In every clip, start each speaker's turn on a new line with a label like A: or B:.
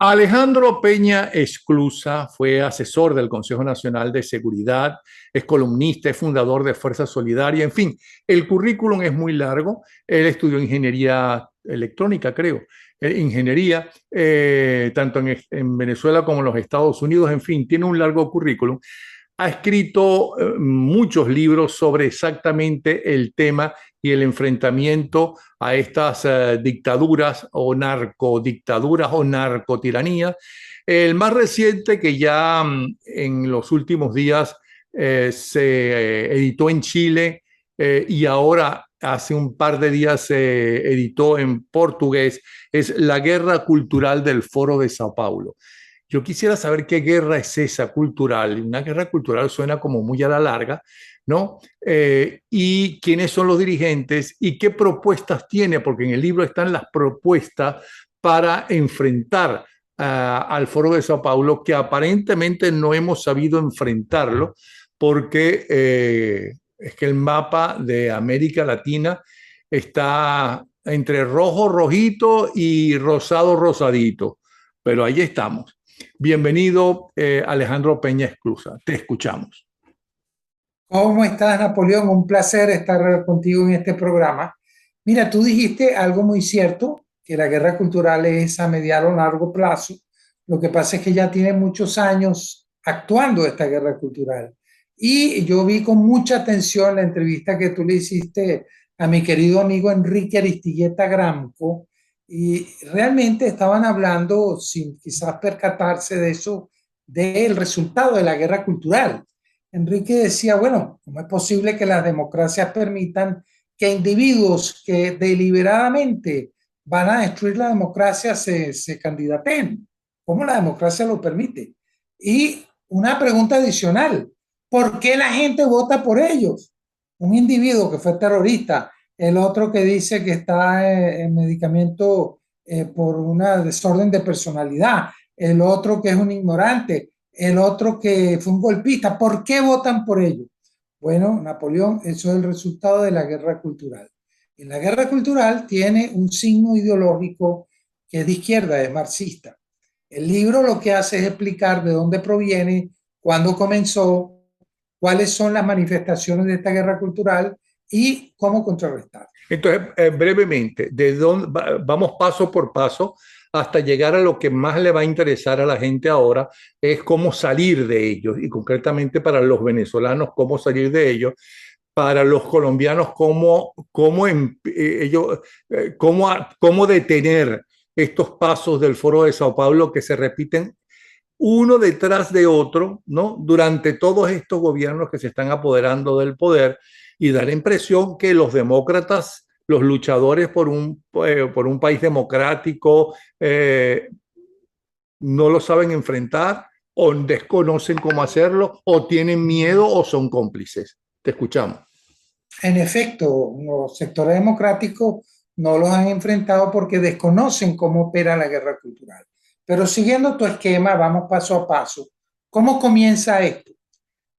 A: Alejandro Peña Esclusa fue asesor del Consejo Nacional de Seguridad, es columnista, es fundador de Fuerza Solidaria, en fin, el currículum es muy largo. Él estudió ingeniería electrónica, creo, ingeniería, tanto en Venezuela como en los Estados Unidos, en fin, tiene un largo currículum. Ha escrito muchos libros sobre exactamente el tema y el enfrentamiento a estas dictaduras o narcodictaduras o narcotiranías. El más reciente, que ya en los últimos días se editó en Chile y ahora hace un par de días se editó en portugués, es La Guerra Cultural del Foro de Sao Paulo. Yo quisiera saber qué guerra es esa cultural. Una guerra cultural suena como muy a la larga, ¿no? Y quiénes son los dirigentes y qué propuestas tiene, porque en el libro están las propuestas para enfrentar al Foro de Sao Paulo, que aparentemente no hemos sabido enfrentarlo, porque es que el mapa de América Latina está entre rojo, rojito y rosado, rosadito, pero ahí estamos. Bienvenido, Alejandro Peña Esclusa. Te escuchamos.
B: ¿Cómo estás, Napoleón? Un placer estar contigo en este programa. Mira, tú dijiste algo muy cierto, que la guerra cultural es a mediano o largo plazo. Lo que pasa es que ya tiene muchos años actuando esta guerra cultural. Y yo vi con mucha atención la entrevista que tú le hiciste a mi querido amigo Enrique Aristigueta Gramco, y realmente estaban hablando, sin quizás percatarse de eso, del resultado de la guerra cultural. Enrique decía, bueno, ¿cómo es posible que las democracias permitan que individuos que deliberadamente van a destruir la democracia se candidaten? ¿Cómo la democracia lo permite? Y una pregunta adicional, ¿por qué la gente vota por ellos? Un individuo que fue terrorista, el otro que dice que está en medicamento por una desorden de personalidad, el otro que es un ignorante, el otro que fue un golpista. ¿Por qué votan por ellos? Bueno, Napoleón, eso es el resultado de la guerra cultural. Y la guerra cultural tiene un signo ideológico que es de izquierda, es marxista. El libro lo que hace es explicar de dónde proviene, cuándo comenzó, cuáles son las manifestaciones de esta guerra cultural y cómo contrarrestar.
A: Entonces, brevemente, vamos paso por paso hasta llegar a lo que más le va a interesar a la gente ahora, es cómo salir de ellos, y concretamente para los venezolanos, cómo salir de ellos, para los colombianos, cómo detener estos pasos del Foro de Sao Paulo que se repiten uno detrás de otro, ¿no? Durante todos estos gobiernos que se están apoderando del poder, y da la impresión que los demócratas, los luchadores por un país democrático, no lo saben enfrentar o desconocen cómo hacerlo o tienen miedo o son cómplices. Te escuchamos.
B: En efecto, los sectores democráticos no los han enfrentado porque desconocen cómo opera la guerra cultural. Pero siguiendo tu esquema, vamos paso a paso. ¿Cómo comienza esto?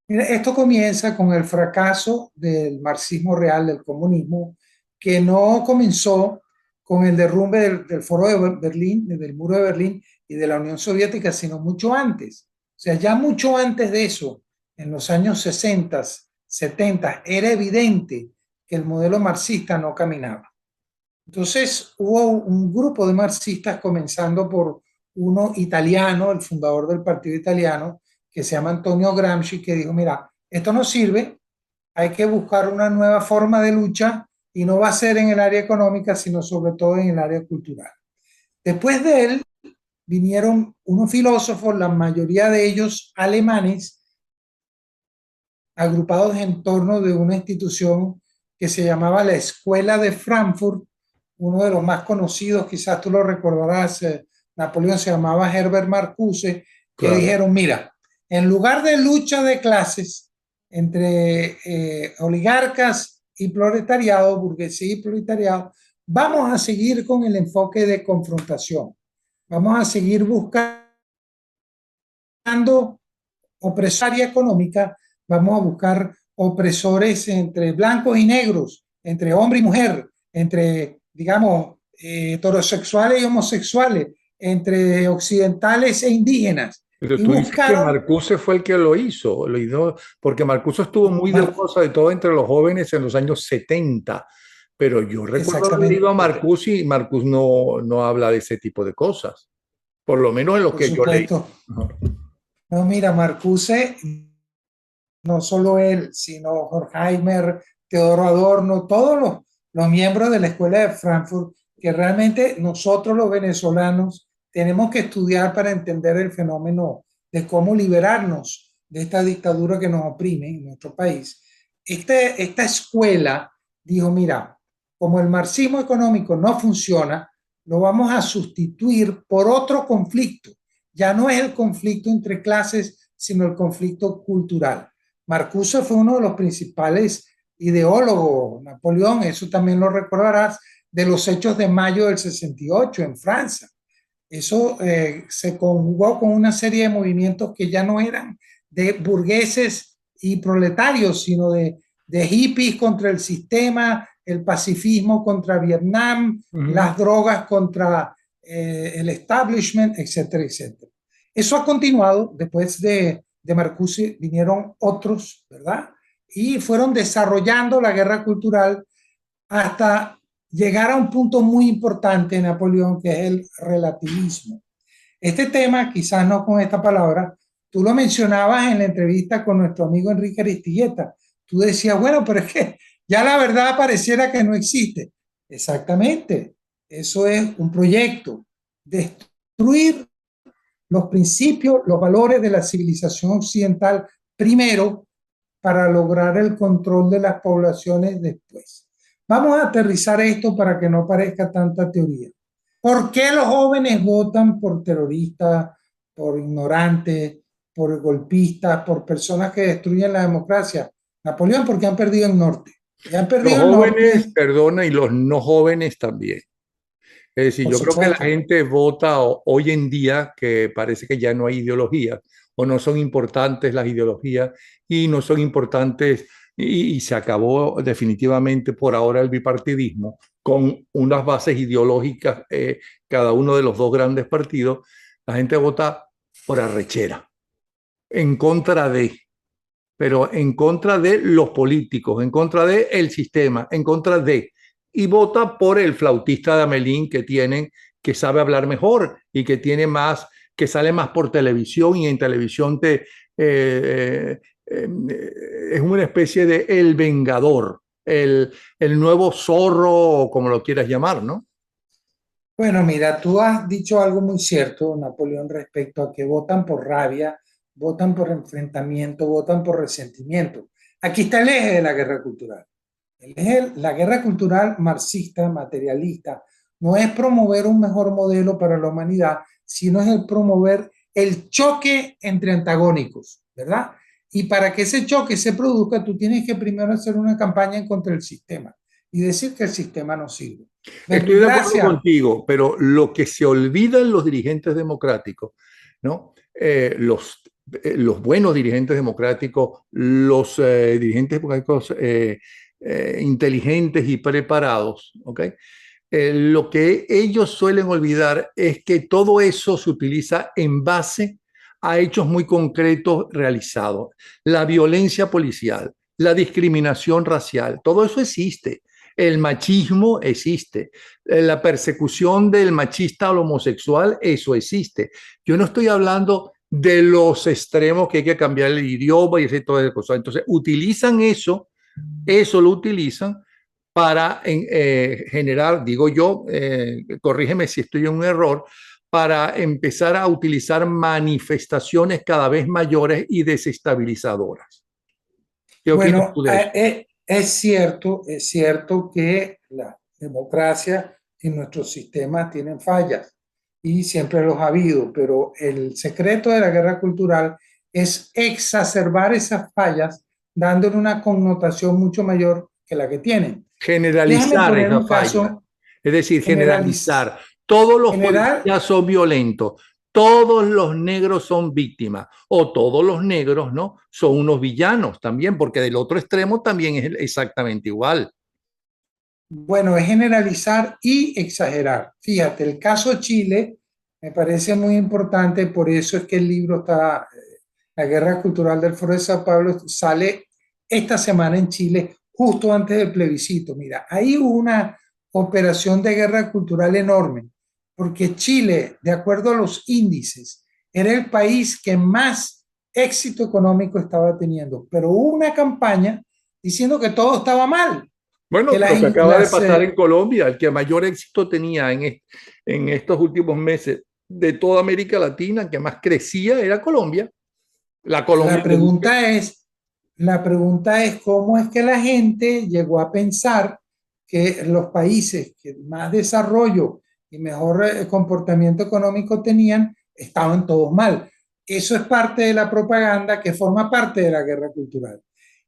B: Mira, esto comienza con el fracaso del marxismo real, del comunismo, que no comenzó con el derrumbe del Foro de Berlín, del muro de Berlín y de la Unión Soviética, sino mucho antes. O sea, ya mucho antes de eso, en los años 60, 70, era evidente que el modelo marxista no caminaba. Entonces hubo un grupo de marxistas, comenzando por uno italiano, el fundador del partido italiano, que se llama Antonio Gramsci, que dijo, mira, esto no sirve, hay que buscar una nueva forma de lucha y no va a ser en el área económica, sino sobre todo en el área cultural. Después de él vinieron unos filósofos, la mayoría de ellos alemanes, agrupados en torno de una institución que se llamaba la Escuela de Frankfurt. Uno de los más conocidos, quizás tú lo recordarás, Napoleón, se llamaba Herbert Marcuse, que
A: Claro.
B: dijeron, mira, en lugar de lucha de clases entre oligarcas y proletariado, burguesía y proletariado, vamos a seguir con el enfoque de confrontación. Vamos a seguir buscando opresaria económica, vamos a buscar opresores entre blancos y negros, entre hombre y mujer, entre, digamos, heterosexuales y homosexuales, entre occidentales e indígenas.
A: Pero
B: Y
A: tú dices que
B: buscaron,
A: Marcuse fue el que lo hizo, porque Marcuse estuvo muy de
B: Mar-
A: moda, sobre todo entre los jóvenes en los años 70. Pero yo recuerdo haber leído a
B: exactamente,
A: Marcuse y Marcuse no habla de ese tipo de cosas, por lo menos en lo
B: por
A: que yo leí.
B: supuesto.
A: Ajá.
B: No, mira, Marcuse, no solo él, sino Horkheimer, Teodoro Adorno, todos los miembros de la Escuela de Frankfurt, que realmente nosotros los venezolanos tenemos que estudiar para entender el fenómeno de cómo liberarnos de esta dictadura que nos oprime en nuestro país. Esta escuela dijo, mira, como el marxismo económico no funciona, lo vamos a sustituir por otro conflicto. Ya no es el conflicto entre clases, sino el conflicto cultural. Marcuse fue uno de los principales ideólogos, Napoleón, eso también lo recordarás, de los hechos de mayo del 68 en Francia. Eso se conjugó con una serie de movimientos que ya no eran de burgueses y proletarios, sino de hippies contra el sistema, el pacifismo contra Vietnam,
A: Ujú.
B: las drogas contra el establishment, etcétera, etcétera. Eso ha continuado después de Marcuse, vinieron otros, ¿verdad? Y fueron desarrollando la guerra cultural hasta llegar a un punto muy importante en Napoleón, que es el relativismo. Este tema, quizás no con esta palabra, tú lo mencionabas en la entrevista con nuestro amigo Enrique Aristilleta. Tú decías, bueno, pero es que ya la verdad pareciera que no existe. Exactamente, eso es un proyecto, destruir los principios, los valores de la civilización occidental primero para lograr el control de las poblaciones después. Vamos a aterrizar esto para que no parezca tanta teoría. ¿Por qué los jóvenes votan por terroristas, por ignorantes, por golpistas, por personas que destruyen la democracia? Napoleón, porque han perdido el norte. Y han
A: Los
B: perdido el
A: jóvenes,
B: norte,
A: perdona, y los no jóvenes también. Es decir,
B: por
A: yo creo que la
B: supuesto.
A: gente vota hoy en día que parece que ya no hay ideología o no son importantes las ideologías y no son importantes y se acabó definitivamente por ahora el bipartidismo con unas bases ideológicas, cada uno de los dos grandes partidos. La gente vota por arrechera, en contra de, pero en contra de los políticos, en contra del sistema, en contra de, y vota por el flautista de Amelín que tienen, que sabe hablar mejor y que tiene más, que sale más por televisión y en televisión es una especie de el vengador, el nuevo zorro, o como lo quieras llamar, ¿no?
B: Bueno, mira, tú has dicho algo muy cierto, Napoleón, respecto a que votan por rabia, votan por enfrentamiento, votan por resentimiento. Aquí está el eje de la guerra cultural. La guerra cultural marxista, materialista, no es promover un mejor modelo para la humanidad, sino es el promover el choque entre antagónicos, ¿verdad? Y para que ese choque se produzca, tú tienes que primero hacer una campaña en contra del sistema y decir que el sistema no sirve.
A: Estoy de acuerdo
B: Gracias.
A: contigo, pero lo que se olvidan los dirigentes democráticos, ¿no? Los buenos dirigentes democráticos, los dirigentes democráticos inteligentes y preparados, ¿ok? Lo que ellos suelen olvidar es que todo eso se utiliza en base a hechos muy concretos realizados. La violencia policial, la discriminación racial, todo eso existe. El machismo existe. La persecución del machista al homosexual, eso existe. Yo no estoy hablando de los extremos que hay que cambiar el idioma y ese tipo de cosas. Entonces, utilizan eso lo utilizan para generar, digo yo, corrígeme si estoy en un error, para empezar a utilizar manifestaciones cada vez mayores y desestabilizadoras. ¿Qué opinas
B: Bueno,
A: tú de eso?
B: es cierto que la democracia y nuestros sistemas tienen fallas y siempre los ha habido, pero el secreto de la guerra cultural es exacerbar esas fallas dándole una connotación mucho mayor que la que tienen. Déjame
A: Generalizar
B: poner
A: esa
B: un
A: falla,
B: caso
A: es decir,
B: generaliz
A: generalizar. Todos los
B: general.
A: policías son violentos, todos los negros son víctimas o todos los negros, ¿no? Son unos villanos también, porque del otro extremo también es exactamente igual.
B: Bueno, es generalizar y exagerar. Fíjate, el caso Chile, Me parece muy importante, por eso es que el libro está, La Guerra Cultural del Foro de Sao Paulo, sale esta semana en Chile, justo antes del plebiscito. Mira, hay una operación de guerra cultural enorme, porque Chile, de acuerdo a los índices, era el país que más éxito económico estaba teniendo, pero hubo una campaña diciendo que todo estaba mal, que
A: Bueno, lo que acaba de pasar en Colombia, el que mayor éxito tenía en estos últimos meses de toda América Latina, que más crecía, era Colombia. La
B: la
A: Colombia de Duque.
B: pregunta es, la pregunta es cómo es que la gente llegó a pensar que los países que más desarrollo y mejor comportamiento económico tenían estaban todos mal. Eso es parte de la propaganda que forma parte de la guerra cultural.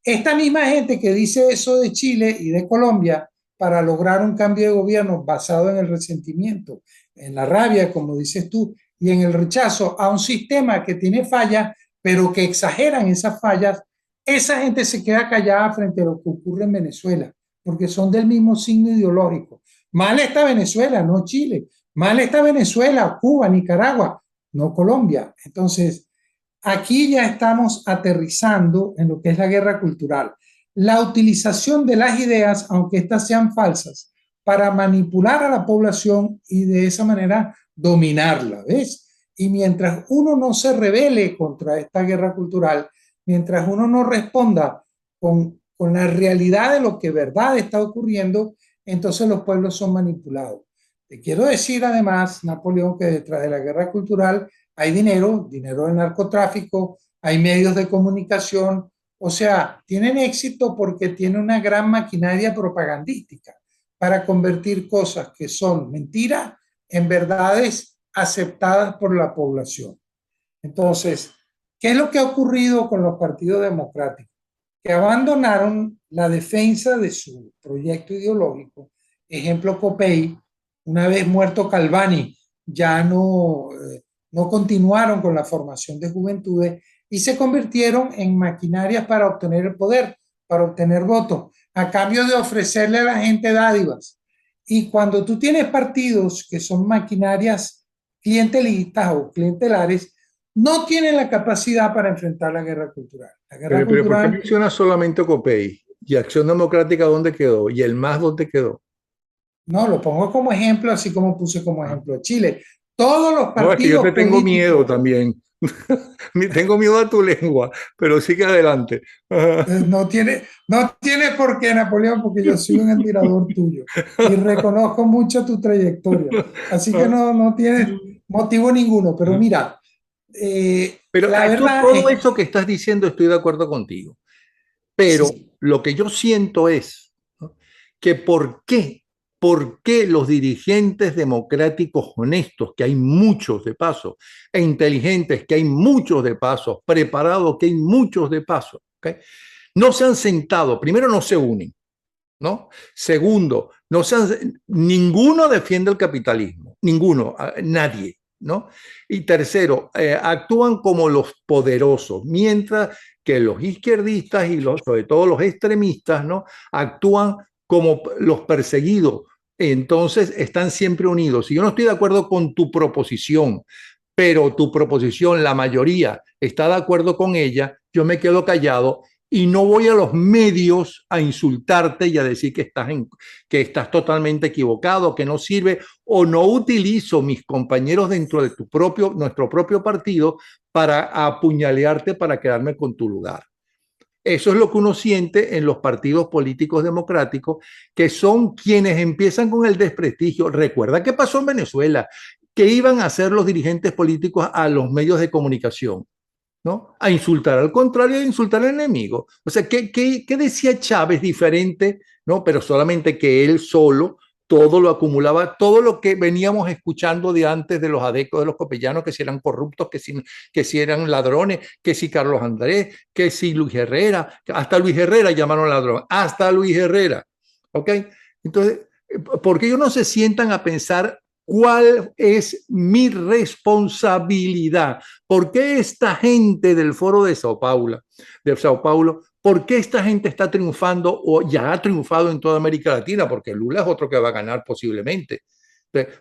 B: Esta misma gente que dice eso de Chile y de Colombia para lograr un cambio de gobierno basado en el resentimiento, en la rabia, como dices tú, y en el rechazo a un sistema que tiene fallas, pero que exageran esas fallas, esa gente se queda callada frente a lo que ocurre en Venezuela, porque son del mismo signo ideológico. Mal está Venezuela, no Chile. Mal está Venezuela, Cuba, Nicaragua, no Colombia. Entonces, aquí ya estamos aterrizando en lo que es la guerra cultural. La utilización de las ideas, aunque éstas sean falsas, para manipular a la población y de esa manera dominarla, ¿ves? Y mientras uno no se rebele contra esta guerra cultural, mientras uno no responda con la realidad de lo que verdad está ocurriendo, entonces los pueblos son manipulados. Te quiero decir además, Napoleón, que detrás de la guerra cultural hay dinero, dinero del narcotráfico, hay medios de comunicación, o sea, tienen éxito porque tienen una gran maquinaria propagandística para convertir cosas que son mentiras en verdades aceptadas por la población. Entonces, ¿qué es lo que ha ocurrido con los partidos democráticos? Que abandonaron la defensa de su proyecto ideológico. Ejemplo, COPEI, una vez muerto Calvani, ya no continuaron con la formación de juventudes y se convirtieron en maquinarias para obtener el poder, para obtener votos, a cambio de ofrecerle a la gente dádivas. Y cuando tú tienes partidos que son maquinarias clientelistas o clientelares, no tienen la capacidad para enfrentar la guerra cultural. La guerra
A: Pero ¿por qué
B: cultural,
A: menciona solamente COPEI? ¿Y Acción Democrática dónde quedó? ¿Y el MAS dónde quedó?
B: no, lo pongo como ejemplo, así como puse como
A: Ah.
B: ejemplo a Chile. Todos los
A: No, es que yo te
B: partidos
A: tengo miedo
B: políticos
A: también. Tengo miedo a tu lengua, pero sigue adelante.
B: no tiene por qué, Napoleón, porque yo soy un admirador tuyo y reconozco mucho tu trayectoria. Así que no tienes motivo ninguno. Pero mira,
A: Pero
B: la verdad
A: todo
B: es
A: eso que estás diciendo estoy de acuerdo contigo. Pero
B: sí,
A: lo que yo siento es, ¿no?, que ¿por qué los dirigentes democráticos honestos, que hay muchos de paso, e inteligentes, que hay muchos de paso, preparados, que hay muchos de paso, ¿okay?, no se han sentado? Primero, no se unen, ¿no? Segundo, ninguno defiende el capitalismo, ninguno, nadie, ¿no? Y tercero, actúan como los poderosos, mientras que los izquierdistas y sobre todo los extremistas, ¿no?, actúan como los perseguidos. Entonces están siempre unidos. Y yo no estoy de acuerdo con tu proposición, pero tu proposición, la mayoría está de acuerdo con ella, yo me quedo callado y no voy a los medios a insultarte y a decir que estás totalmente equivocado, que no sirve, o no utilizo mis compañeros dentro de nuestro propio partido para apuñalearte para quedarme con tu lugar. Eso es lo que uno siente en los partidos políticos democráticos, que son quienes empiezan con el desprestigio. Recuerda qué pasó en Venezuela, que iban a hacer los dirigentes políticos a los medios de comunicación, ¿no?, a insultar al contrario, a insultar al enemigo. O sea, ¿qué decía Chávez diferente? ¿No? Pero solamente que él solo todo lo acumulaba, todo lo que veníamos escuchando de antes de los adecos de los copellanos, que si eran corruptos, que si eran ladrones, que si Carlos Andrés, que si Luis Herrera, hasta Luis Herrera llamaron ladrón, hasta Luis Herrera. ¿Ok? Entonces, ¿por qué ellos no se sientan a pensar cuál es mi responsabilidad? ¿Por qué esta gente del Foro de Sao Paulo, por qué esta gente está triunfando o ya ha triunfado en toda América Latina? Porque Lula es otro que va a ganar posiblemente.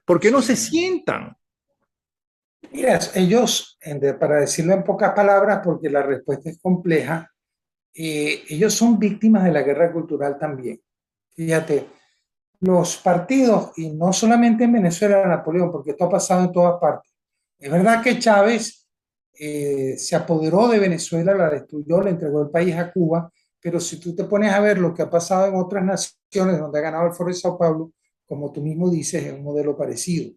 A: ¿Por qué no se
B: sí.
A: sientan?
B: Mira, ellos, para decirlo en pocas palabras, porque la respuesta es compleja, ellos son víctimas de la guerra cultural también. Fíjate, los partidos, y no solamente en Venezuela, Napoleón, porque esto ha pasado en todas partes. Es verdad que Chávez se apoderó de Venezuela, la destruyó, le entregó el país a Cuba, pero si tú te pones a ver lo que ha pasado en otras naciones donde ha ganado el Foro de Sao Paulo, como tú mismo dices, es un modelo parecido.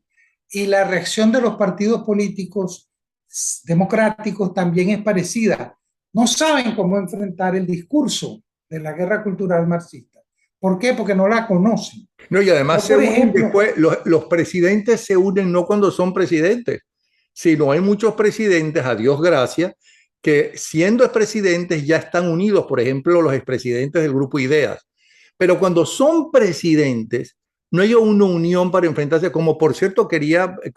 B: Y la reacción de los partidos políticos democráticos también es parecida. No saben cómo enfrentar el discurso de la guerra cultural marxista. ¿Por qué? Porque no la conocen.
A: No, y además
B: Yo,
A: se
B: por
A: unen
B: ejemplo,
A: después, los presidentes se unen no cuando son presidentes, sino hay muchos presidentes, a Dios gracias, que siendo presidentes ya están unidos, por ejemplo, los expresidentes del grupo Ideas. Pero cuando son presidentes, no hay una unión para enfrentarse, como por cierto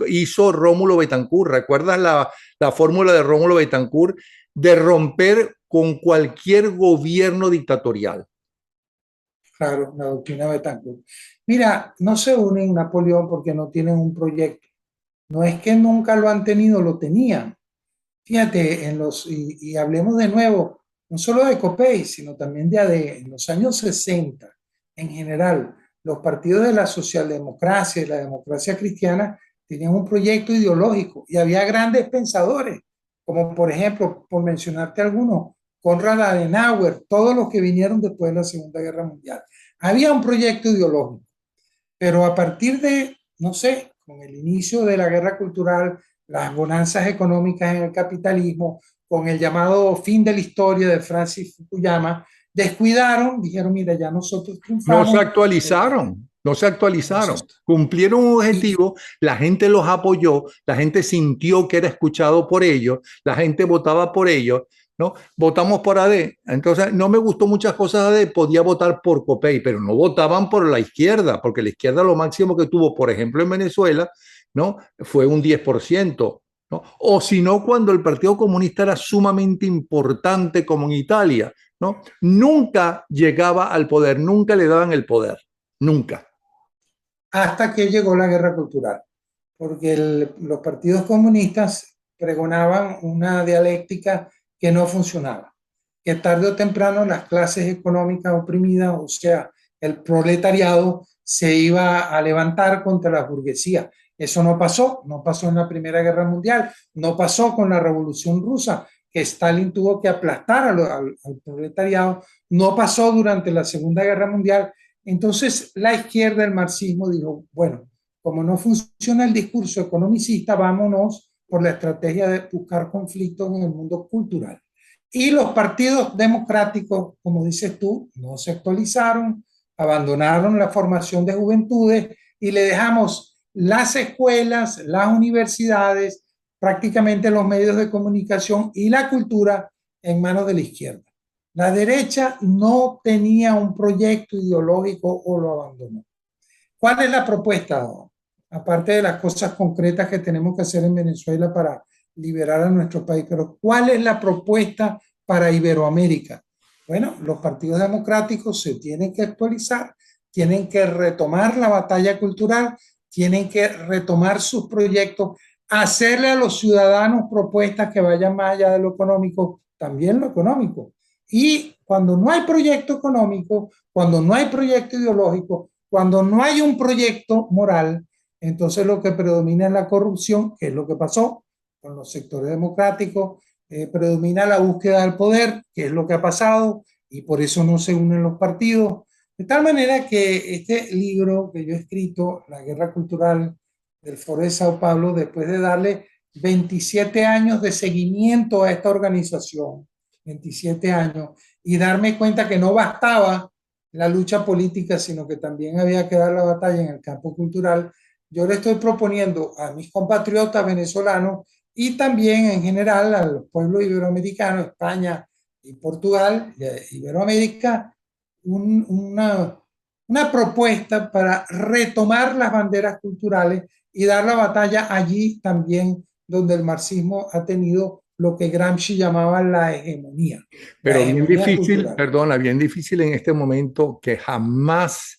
A: hizo Rómulo Betancourt. ¿Recuerdas la fórmula de Rómulo Betancourt de romper con cualquier gobierno dictatorial?
B: claro, la doctrina Betancourt. Mira, no se unen Napoleón porque no tienen un proyecto. No es que nunca lo han tenido, lo tenían. Fíjate, y hablemos de nuevo, no solo de COPEI, sino también de ADE. En los años 60, en general, los partidos de la socialdemocracia y la democracia cristiana tenían un proyecto ideológico y había grandes pensadores, como por ejemplo, por mencionarte algunos, Konrad Adenauer, todos los que vinieron después de la Segunda Guerra Mundial. Había un proyecto ideológico, pero a partir de, no sé, con el inicio de la guerra cultural, las bonanzas económicas en el capitalismo, con el llamado fin de la historia de Francis Fukuyama, descuidaron, dijeron, mira, ya nosotros
A: No se
B: triunfamos.
A: actualizaron, no se
B: No sé,
A: actualizaron. Cumplieron un
B: y,
A: objetivo, la gente los apoyó, la gente sintió que era escuchado por ellos, la gente votaba por ellos, ¿no? Votamos por AD. Entonces, no me gustó muchas cosas de AD, podía votar por COPEI, pero no votaban por la izquierda, porque la izquierda lo máximo que tuvo, por ejemplo, en Venezuela, ¿no? Fue un 10%. ¿No? O si no, cuando el Partido Comunista era sumamente importante, como en Italia, ¿no? Nunca llegaba al poder, nunca le daban el poder, nunca.
B: hasta que llegó la guerra cultural, porque los partidos comunistas pregonaban una dialéctica que no funcionaba, que tarde o temprano las clases económicas oprimidas, o sea, el proletariado, se iba a levantar contra la burguesía. Eso no pasó, no pasó en la Primera Guerra Mundial, no pasó con la Revolución Rusa, que Stalin tuvo que aplastar al proletariado, no pasó durante la Segunda Guerra Mundial. Entonces la izquierda, el marxismo, dijo, bueno, como no funciona el discurso economicista, vámonos por la estrategia de buscar conflictos en el mundo cultural. Y los partidos democráticos, como dices tú, no se actualizaron, abandonaron la formación de juventudes y le dejamos las escuelas, las universidades, prácticamente los medios de comunicación y la cultura en manos de la izquierda. La derecha no tenía un proyecto ideológico o lo abandonó. ¿Cuál es la propuesta? Aparte de las cosas concretas que tenemos que hacer en Venezuela para liberar a nuestro país, pero ¿cuál es la propuesta para Iberoamérica? Bueno, los partidos democráticos se tienen que actualizar, tienen que retomar la batalla cultural, tienen que retomar sus proyectos, hacerle a los ciudadanos propuestas que vayan más allá de lo económico, también lo económico. Y cuando no hay proyecto económico, cuando no hay proyecto ideológico, cuando no hay un proyecto moral, entonces lo que predomina es la corrupción, que es lo que pasó con los sectores democráticos, predomina la búsqueda del poder, que es lo que ha pasado, y por eso no se unen los partidos. De tal manera que este libro que yo he escrito, La Guerra Cultural del Foro de Sao Paulo, después de darle 27 años de seguimiento a esta organización, 27 años, y darme cuenta que no bastaba la lucha política, sino que también había que dar la batalla en el campo cultural, yo le estoy proponiendo a mis compatriotas venezolanos y también en general a los pueblos iberoamericanos, España y Portugal, Iberoamérica, una propuesta para retomar las banderas culturales y dar la batalla allí también donde el marxismo ha tenido lo que Gramsci llamaba la
A: Pero bien
B: hegemonía
A: difícil,
B: cultural.
A: perdona, bien difícil en este momento que jamás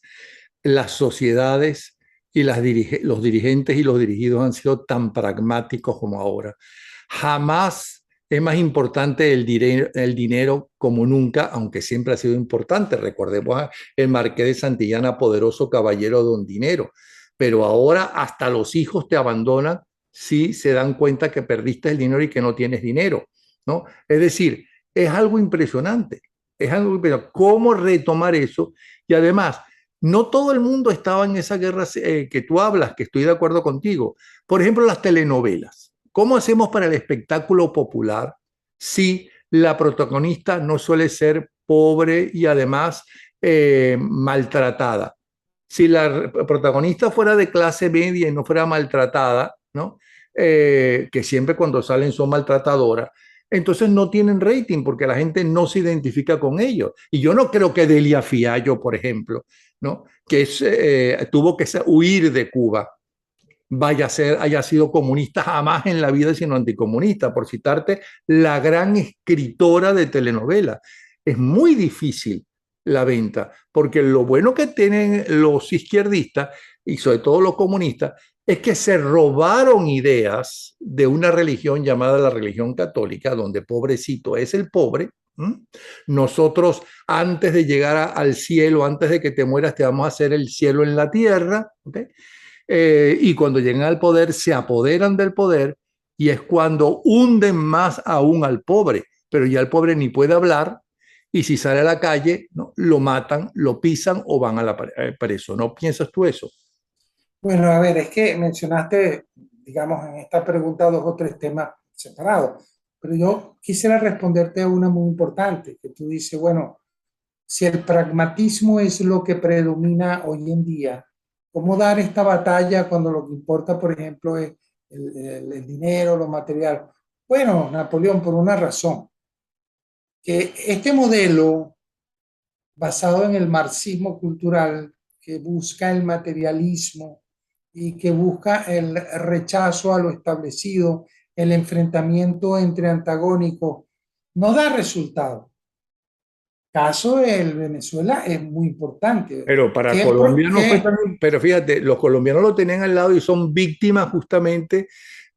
A: las sociedades y los dirigentes y los dirigidos han sido tan pragmáticos como ahora. Jamás es más importante el dinero como nunca, aunque siempre ha sido importante. Recordemos a el Marqués de Santillana, poderoso caballero don dinero. Pero ahora hasta los hijos te abandonan si se dan cuenta que perdiste el dinero y que no tienes dinero, ¿no? Es decir, es algo impresionante. Es algo impresionante. ¿Cómo retomar eso? Y además, no todo el mundo estaba en esa guerra que tú hablas, que estoy de acuerdo contigo. Por ejemplo, las telenovelas. ¿Cómo hacemos para el espectáculo popular si la protagonista no suele ser pobre y además maltratada? Si la protagonista fuera de clase media y no fuera maltratada, ¿no? Que siempre cuando salen son maltratadoras, entonces no tienen rating porque la gente no se identifica con ellos. Y yo no creo que Delia Fiallo, por ejemplo, ¿no? Tuvo que huir de Cuba, haya sido comunista jamás en la vida, sino anticomunista, por citarte la gran escritora de telenovela. Es muy difícil la venta, porque lo bueno que tienen los izquierdistas y sobre todo los comunistas es que se robaron ideas de una religión llamada la religión católica, donde pobrecito es el pobre. Nosotros, antes de llegar al cielo, antes de que te mueras, te vamos a hacer el cielo en la tierra. ¿Okay? Y cuando llegan al poder se apoderan del poder y es cuando hunden más aún al pobre, pero ya el pobre ni puede hablar y si sale a la calle, ¿no? Lo matan, lo pisan o van a la preso. ¿No piensas tú eso?
B: Bueno, a ver, es que mencionaste, digamos, en esta pregunta dos o tres temas separados, pero yo quisiera responderte a una muy importante, que tú dices, bueno, si el pragmatismo es lo que predomina hoy en día, ¿cómo dar esta batalla cuando lo que importa, por ejemplo, es el dinero, lo material? Bueno, Napoleón, por una razón, que este modelo basado en el marxismo cultural que busca el materialismo y que busca el rechazo a lo establecido, el enfrentamiento entre antagónicos, no da resultado. Caso de Venezuela es muy importante.
A: Pero para
B: ¿Qué,
A: Colombia no fue
B: qué?
A: tan, pero fíjate, los colombianos lo tenían al lado y son víctimas justamente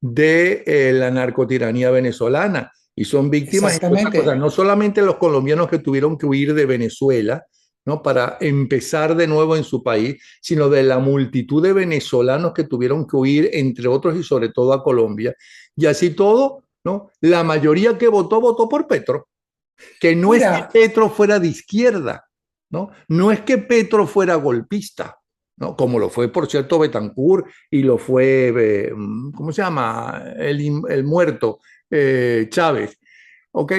A: de la narcotiranía venezolana y son víctimas de otras cosas,
B: Exactamente.
A: no solamente los colombianos que tuvieron que huir de Venezuela, ¿no? Para empezar de nuevo en su país, sino de la multitud de venezolanos que tuvieron que huir, entre otros y sobre todo a Colombia. Y así todo, ¿no? La mayoría que votó, votó por Petro, que no es que
B: Mira,
A: Petro fuera de izquierda, ¿no? No es que Petro fuera golpista, ¿no? Como lo fue, por cierto, Betancourt y lo fue, ¿cómo se llama? El muerto, Chávez, ¿ok?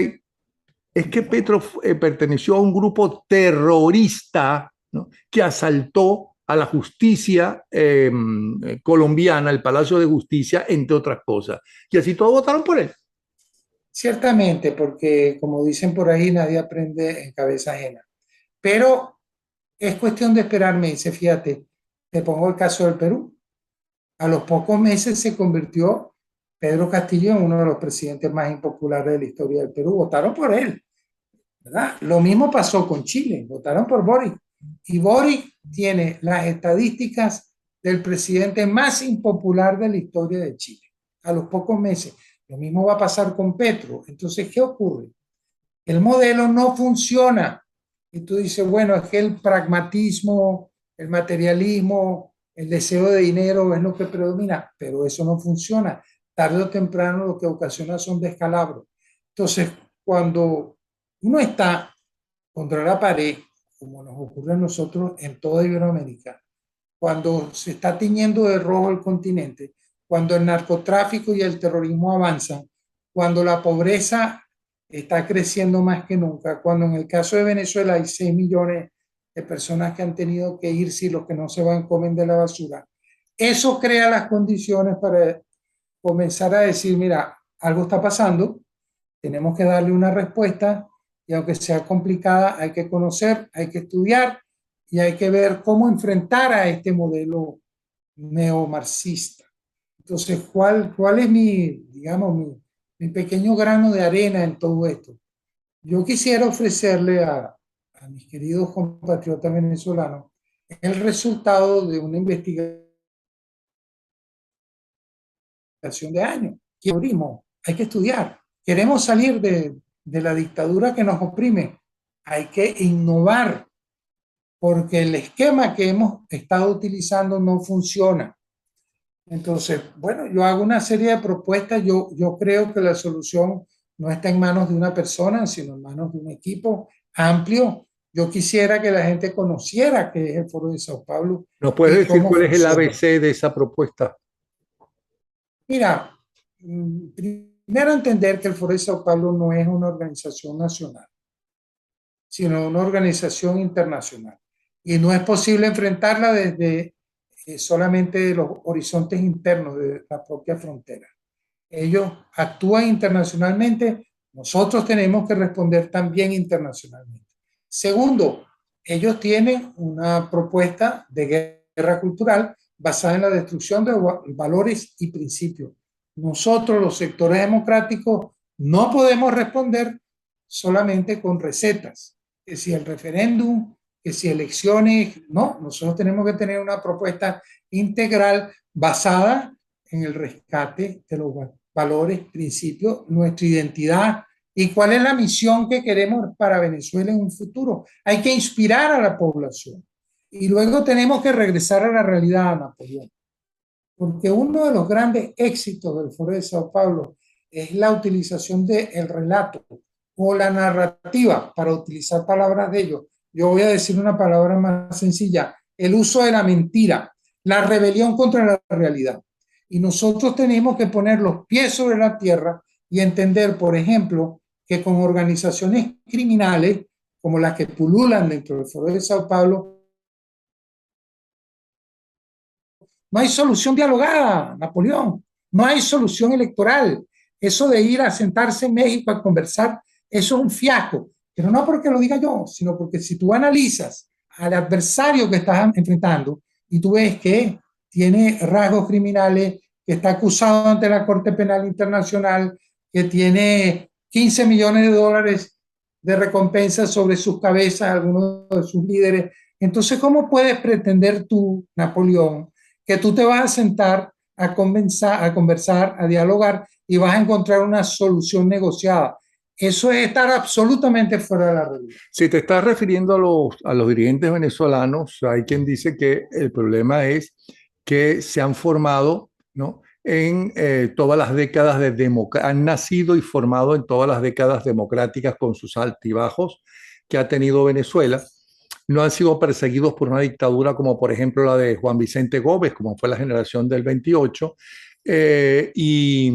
A: Es que Petro perteneció a un grupo terrorista, ¿no? Que asaltó a la justicia colombiana, el Palacio de Justicia, entre otras cosas. Y así todos votaron por él.
B: ciertamente, porque como dicen por ahí, nadie aprende en cabeza ajena. Pero es cuestión de esperar meses, fíjate. Te pongo el caso del Perú. A los pocos meses se convirtió Pedro Castillo en uno de los presidentes más impopulares de la historia del Perú. Votaron por él, ¿verdad? Lo mismo pasó con Chile, votaron por Boric. Y Boric tiene las estadísticas del presidente más impopular de la historia de Chile. A los pocos meses. Lo mismo va a pasar con Petro. Entonces, ¿qué ocurre? El modelo no funciona. Y tú dices, bueno, es que el pragmatismo, el materialismo, el deseo de dinero es lo que predomina, pero eso no funciona. Tarde o temprano lo que ocasiona son descalabros. Entonces, cuando uno está contra la pared, como nos ocurre a nosotros en toda Iberoamérica, cuando se está tiñendo de rojo el continente, cuando el narcotráfico y el terrorismo avanzan, cuando la pobreza está creciendo más que nunca, cuando en el caso de Venezuela hay 6 millones de personas que han tenido que irse y los que no se van comen de la basura. Eso crea las condiciones para comenzar a decir, mira, algo está pasando, tenemos que darle una respuesta y aunque sea complicada, hay que conocer, hay que estudiar y hay que ver cómo enfrentar a este modelo neomarxista. Entonces, ¿cuál es digamos, mi pequeño grano de arena en todo esto? Yo quisiera ofrecerle a mis queridos compatriotas venezolanos el resultado de una investigación de años. Hay que estudiar. Queremos salir de la dictadura que nos oprime. Hay que innovar, porque el esquema que hemos estado utilizando no funciona. Entonces, bueno, yo hago una serie de propuestas. Yo creo que la solución no está en manos de una persona, sino en manos de un equipo amplio. Yo quisiera que la gente conociera qué es el Foro de Sao Paulo
A: ¿Nos puedes
B: y
A: decir
B: cómo
A: cuál es el
B: funciona.
A: ABC de esa propuesta?
B: Mira, primero entender que el Foro de Sao Paulo no es una organización nacional, sino una organización internacional. Y no es posible enfrentarla desde solamente los horizontes internos de la propia frontera. Ellos actúan internacionalmente, nosotros tenemos que responder también internacionalmente. Segundo, ellos tienen una propuesta de guerra cultural basada en la destrucción de valores y principios. Nosotros, los sectores democráticos, no podemos responder solamente con recetas, que si el referéndum, que si elecciones, no, nosotros tenemos que tener una propuesta integral basada en el rescate de los valores, principios, nuestra identidad y cuál es la misión que queremos para Venezuela en un futuro. Hay que inspirar a la población y luego tenemos que regresar a la realidad, Napoleón, porque uno de los grandes éxitos del Foro de Sao Paulo es la utilización del relato o la narrativa, para utilizar palabras de ellos. Yo voy a decir una palabra más sencilla: el uso de la mentira, la rebelión contra la realidad. Y nosotros tenemos que poner los pies sobre la tierra y entender, por ejemplo, que con organizaciones criminales como las que pululan dentro del Foro de Sao Paulo, no hay solución dialogada, Napoleón, no hay solución electoral. Eso de ir a sentarse en México a conversar, eso es un fiasco. Pero no porque lo diga yo, sino porque si tú analizas al adversario que estás enfrentando y tú ves que tiene rasgos criminales, que está acusado ante la Corte Penal Internacional, que tiene 15 millones de dólares de recompensa sobre sus cabezas, algunos de sus líderes. Entonces, ¿cómo puedes pretender tú, Napoleón, que tú te vas a sentar a conversar, a dialogar y vas a encontrar una solución negociada? Eso es estar absolutamente fuera de la realidad.
A: Si te estás refiriendo a los dirigentes venezolanos, hay quien dice que el problema es que se han formado, ¿no?, en todas las décadas de democracia, han nacido y formado en todas las décadas democráticas con sus altibajos que ha tenido Venezuela. No han sido perseguidos por una dictadura como por ejemplo la de Juan Vicente Gómez, como fue la generación del 28, eh, y,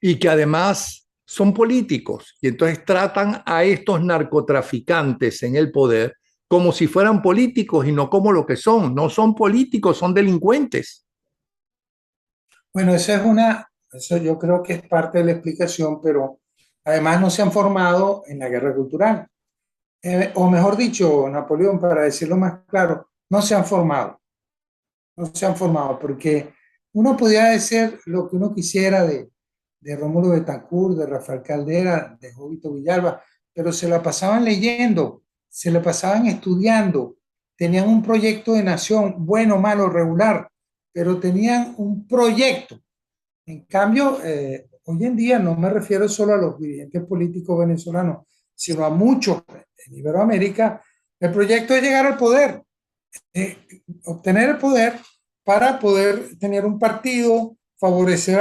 A: y que además son políticos y entonces tratan a estos narcotraficantes en el poder como si fueran políticos y no como lo que son. No son políticos, son delincuentes.
B: Bueno, eso yo creo que es parte de la explicación, pero además no se han formado en la guerra cultural. O mejor dicho, Napoleón, para decirlo más claro, no se han formado. No se han formado, porque uno podía decir lo que uno quisiera de Rómulo Betancourt, de Rafael Caldera, de Jovito Villalba, pero se la pasaban leyendo, se la pasaban estudiando, tenían un proyecto de nación, bueno, malo, regular, pero tenían un proyecto. En cambio, hoy en día no me refiero solo a los dirigentes políticos venezolanos, sino a muchos en Iberoamérica. El proyecto es llegar al poder, eh, obtener el poder para poder tener un partido, favorecer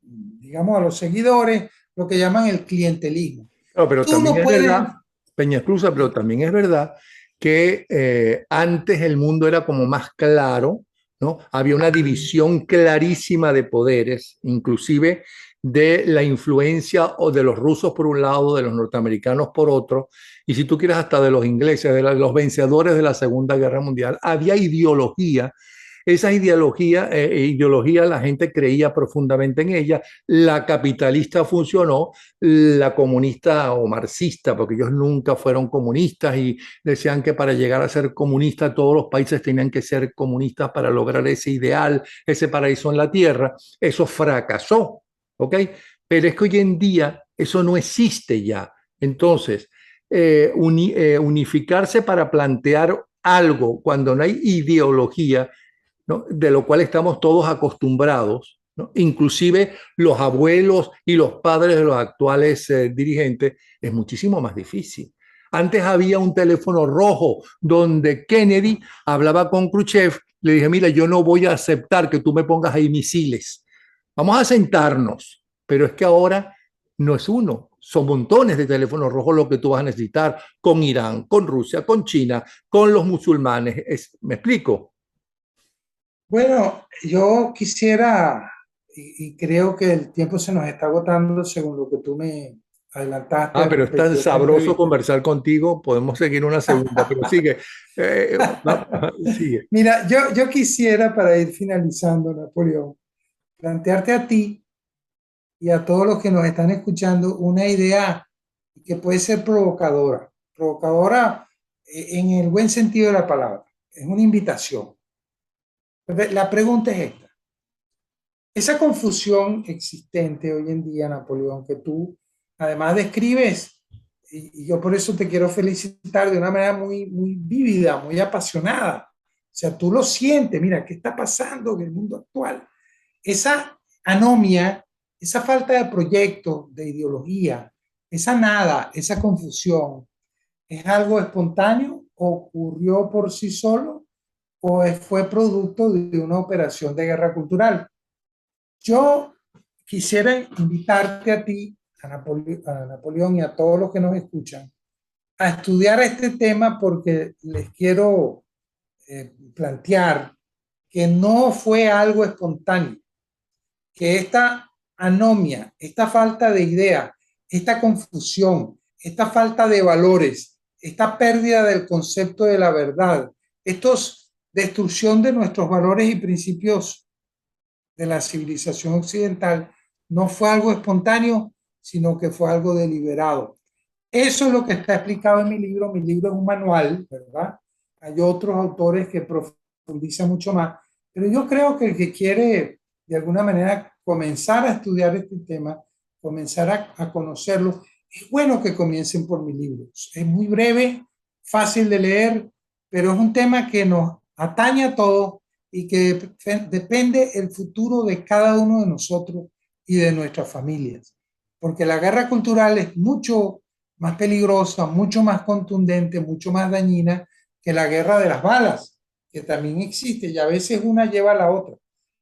B: digamos, a los seguidores, lo que llaman el clientelismo.
A: No, pero
B: Tú
A: también
B: no
A: es
B: puedes...
A: verdad, Peñasclusa, pero también es verdad que antes el mundo era como más claro, ¿no? Había una división clarísima de poderes, inclusive de la influencia o de los rusos por un lado, de los norteamericanos por otro, y si tú quieres hasta de los ingleses, de los vencedores de la Segunda Guerra Mundial. Había ideología. Esa ideología la gente creía profundamente en ella. La capitalista funcionó, la comunista o marxista, porque ellos nunca fueron comunistas y decían que para llegar a ser comunista todos los países tenían que ser comunistas para lograr ese ideal, ese paraíso en la tierra. Eso fracasó, ¿ok? Pero es que hoy en día eso no existe ya. Entonces, unificarse para plantear algo cuando no hay ideología, ¿no?, de lo cual estamos todos acostumbrados, ¿no? Inclusive los abuelos y los padres de los actuales dirigentes, es muchísimo más difícil. Antes había un teléfono rojo donde Kennedy hablaba con Khrushchev, le dije, mira, yo no voy a aceptar que tú me pongas ahí misiles. Vamos a sentarnos, pero es que ahora no es uno, son montones de teléfonos rojos lo que tú vas a necesitar con Irán, con Rusia, con China, con los musulmanes. ¿Me explico?
B: Bueno, yo quisiera, y creo que el tiempo se nos está agotando según lo que tú me adelantaste
A: Ah, pero es tan
B: respecto de esta
A: sabroso
B: entrevista.
A: conversar contigo. Podemos seguir una segunda, pero sigue. Sigue.
B: Mira, yo quisiera para ir finalizando, Napoleón, plantearte a ti y a todos los que nos están escuchando una idea que puede ser provocadora, provocadora en el buen sentido de la palabra. Es una invitación. La pregunta es esta. Esa confusión existente hoy en día, Napoleón, que tú además describes, y yo por eso te quiero felicitar de una manera muy, muy vívida, muy apasionada. O sea, tú lo sientes, mira, ¿qué está pasando en el mundo actual? Esa anomia, esa falta de proyecto, de ideología, esa nada, esa confusión, ¿es algo espontáneo? ¿Ocurrió por sí solo? ¿O fue producto de una operación de guerra cultural? Yo quisiera invitarte a ti, a Napoleón y a todos los que nos escuchan, a estudiar este tema porque les quiero plantear que no fue algo espontáneo, que esta anomia, esta falta de idea, esta confusión, esta falta de valores, esta pérdida del concepto de la verdad, estos destrucción de nuestros valores y principios de la civilización occidental, no fue algo espontáneo, sino que fue algo deliberado. Eso es lo que está explicado en mi libro. Mi libro es un manual, ¿verdad? Hay otros autores que profundizan mucho más, pero yo creo que el que quiere de alguna manera comenzar a estudiar este tema, comenzar a conocerlo, es bueno que comiencen por mi libro. Es muy breve, fácil de leer, pero es un tema que nos atañe a todos y que depende el futuro de cada uno de nosotros y de nuestras familias. Porque la guerra cultural es mucho más peligrosa, mucho más contundente, mucho más dañina que la guerra de las balas, que también existe y a veces una lleva a la otra.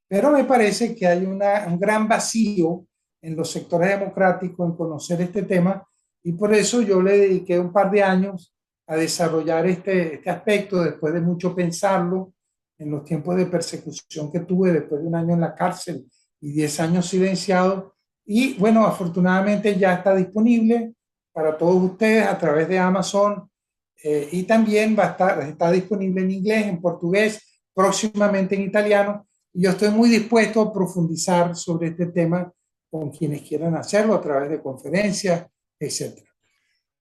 B: Pero me parece que hay un gran vacío en los sectores democráticos en conocer este tema y por eso yo le dediqué un par de años a desarrollar este aspecto después de mucho pensarlo en los tiempos de persecución que tuve después de un año en la cárcel y 10 años silenciado. Y bueno, afortunadamente ya está disponible para todos ustedes a través de Amazon y también está disponible en inglés, en portugués, próximamente en italiano. Y yo estoy muy dispuesto a profundizar sobre este tema con quienes quieran hacerlo a través de conferencias, etcétera.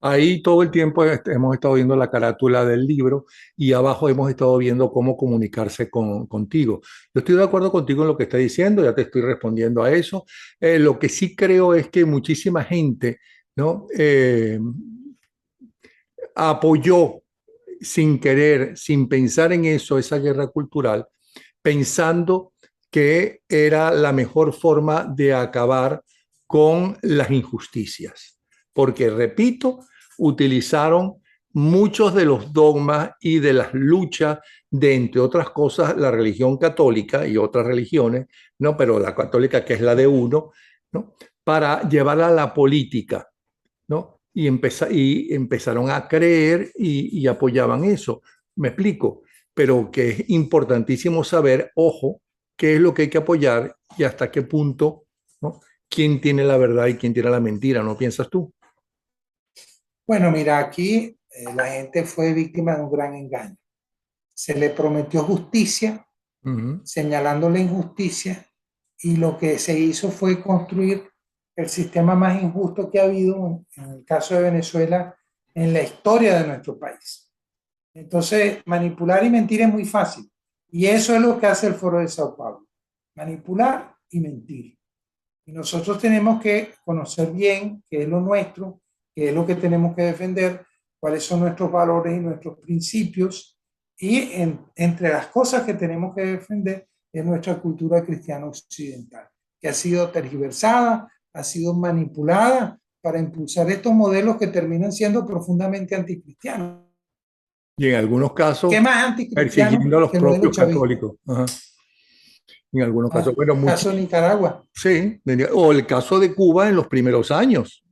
A: Ahí todo el tiempo hemos estado viendo la carátula del libro y abajo hemos estado viendo cómo comunicarse contigo. Yo estoy de acuerdo contigo en lo que estás diciendo, ya te estoy respondiendo a eso. Lo que sí creo es que muchísima gente, ¿no? Apoyó sin querer, sin pensar en eso, esa guerra cultural, pensando que era la mejor forma de acabar con las injusticias. Porque, repito, utilizaron muchos de los dogmas y de las luchas de, entre otras cosas, la religión católica y otras religiones, ¿no? Pero la católica, que es la de uno, ¿no? Para llevarla a la política, ¿no? Y empezaron a creer y apoyaban eso. Me explico, pero que es importantísimo saber, ojo, qué es lo que hay que apoyar y hasta qué punto, ¿no? ¿Quién tiene la verdad y quién tiene la mentira? ¿No piensas tú?
B: Bueno, mira, aquí la gente fue víctima de un gran engaño. Se le prometió justicia,
A: Uh -huh.
B: señalando la injusticia, y lo que se hizo fue construir el sistema más injusto que ha habido, en el caso de Venezuela, en la historia de nuestro país. Entonces, manipular y mentir es muy fácil. Y eso es lo que hace el Foro de Sao Paulo. Manipular y mentir. Y nosotros tenemos que conocer bien qué es lo nuestro, qué es lo que tenemos que defender, cuáles son nuestros valores y nuestros principios. Y entre las cosas que tenemos que defender es nuestra cultura cristiana occidental. que ha sido tergiversada, ha sido manipulada para impulsar estos modelos que terminan siendo profundamente anticristianos.
A: Y en algunos
B: ¿Qué
A: casos
B: más anticristiano
A: persiguiendo a los
B: que el modelo
A: propios
B: chavista?
A: católicos. Ajá. En algunos casos,
B: Ah,
A: bueno,
B: caso Nicaragua.
A: sí, o el caso de Cuba en los primeros años,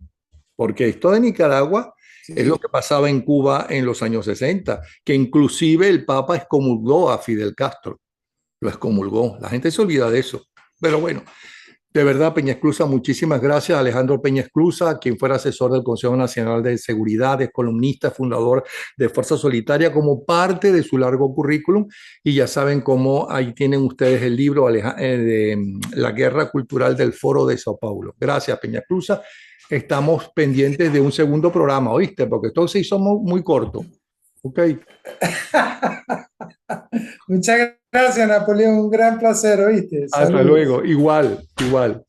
A: porque esto de Nicaragua es lo
B: Sí.
A: que pasaba en Cuba en los años 60, que inclusive el Papa excomulgó a Fidel Castro, lo excomulgó. La gente se olvida de eso. Pero bueno, de verdad, Peñasclusa, muchísimas gracias. Alejandro Peñasclusa, quien fuera asesor del Consejo Nacional de Seguridad, es columnista, fundador de Fuerza Solitaria, como parte de su largo currículum. Y ya saben cómo ahí tienen ustedes el libro de La Guerra Cultural del Foro de Sao Paulo. Gracias, Peñasclusa. Estamos pendientes de un segundo programa, ¿oíste? Porque estos sí somos muy cortos. Ok.
B: Muchas gracias, Napoleón. Un gran placer, ¿oíste?
A: Hasta
B: Saludos.
A: luego. Igual, igual.